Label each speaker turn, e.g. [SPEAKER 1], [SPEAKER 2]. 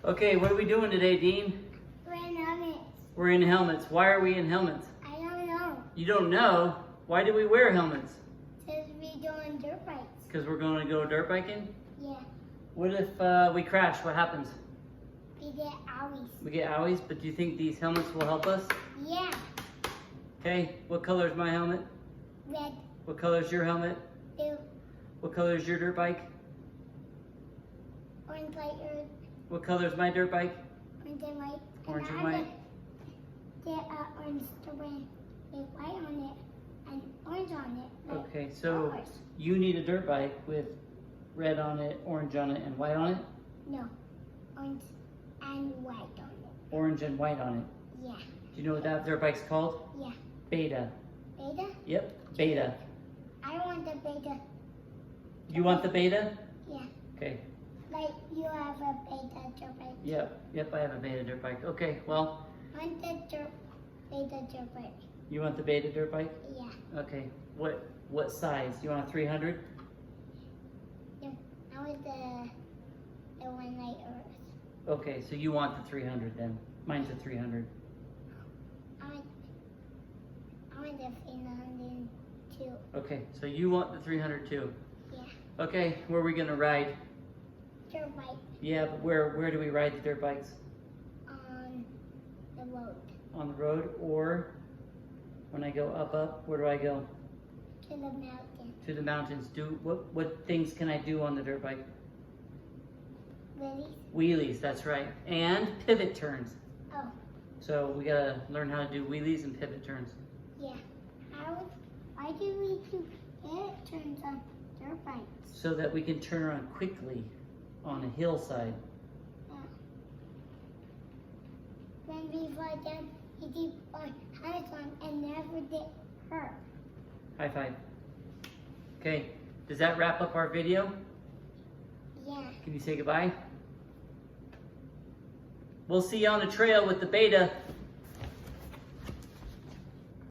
[SPEAKER 1] Okay, what are we doing today, Dean?
[SPEAKER 2] We're in helmets.
[SPEAKER 1] We're in helmets. Why are we in helmets?
[SPEAKER 2] I don't know.
[SPEAKER 1] You don't know? Why do we wear helmets?
[SPEAKER 2] Because we doing dirt bikes.
[SPEAKER 1] Because we're going to go dirt biking?
[SPEAKER 2] Yeah.
[SPEAKER 1] What if we crash? What happens?
[SPEAKER 2] We get owies.
[SPEAKER 1] We get owies, but do you think these helmets will help us?
[SPEAKER 2] Yeah.
[SPEAKER 1] Okay, what color is my helmet?
[SPEAKER 2] Red.
[SPEAKER 1] What color is your helmet?
[SPEAKER 2] Blue.
[SPEAKER 1] What color is your dirt bike?
[SPEAKER 2] Orange, light, red.
[SPEAKER 1] What color is my dirt bike?
[SPEAKER 2] Orange and white.
[SPEAKER 1] Orange and
[SPEAKER 2] I
[SPEAKER 1] white.
[SPEAKER 2] get orange to with white on it and orange on it. Like
[SPEAKER 1] Okay, so
[SPEAKER 2] flowers.
[SPEAKER 1] you need a dirt bike with red on it, orange on it, and white on it?
[SPEAKER 2] No. Orange and white on it.
[SPEAKER 1] Orange and white on it.
[SPEAKER 2] Yeah.
[SPEAKER 1] Do you know what that dirt bike's called?
[SPEAKER 2] Yeah.
[SPEAKER 1] Beta.
[SPEAKER 2] Beta?
[SPEAKER 1] Yep, Beta.
[SPEAKER 2] I want the beta.
[SPEAKER 1] You want the Beta?
[SPEAKER 2] Yeah.
[SPEAKER 1] Okay.
[SPEAKER 2] Like you have a beta dirt bike.
[SPEAKER 1] Yep, I have a Beta dirt bike. Okay, well,
[SPEAKER 2] I want the beta dirt bike.
[SPEAKER 1] you want the Beta dirt bike?
[SPEAKER 2] Yeah.
[SPEAKER 1] Okay, what size? You want a 300?
[SPEAKER 2] Yeah. I want the one like Earth.
[SPEAKER 1] Okay, so you want the 300 then. Mine's a 300.
[SPEAKER 2] I want the 300 too.
[SPEAKER 1] Okay, so you want the 300 too.
[SPEAKER 2] Yeah.
[SPEAKER 1] Okay, where are we gonna ride?
[SPEAKER 2] Dirt bike
[SPEAKER 1] Yeah, but where do we ride the dirt bikes?
[SPEAKER 2] on the road
[SPEAKER 1] On the road, or when I go up, where do I go?
[SPEAKER 2] to the mountain.
[SPEAKER 1] To the mountains. What things can I do on the dirt bike?
[SPEAKER 2] Really?
[SPEAKER 1] Wheelies, that's right. And pivot turns.
[SPEAKER 2] Oh,
[SPEAKER 1] So we gotta learn how to do wheelies and pivot turns.
[SPEAKER 2] yeah. Why do we do it turns on dirt bikes?
[SPEAKER 1] So that we can turn around quickly on a hillside.
[SPEAKER 2] Yeah. When we fly down, we keep our hands on and never get hurt.
[SPEAKER 1] High five. Okay, does that wrap up our video?
[SPEAKER 2] Yeah.
[SPEAKER 1] Can you say goodbye? We'll see you on the trail with the Beta.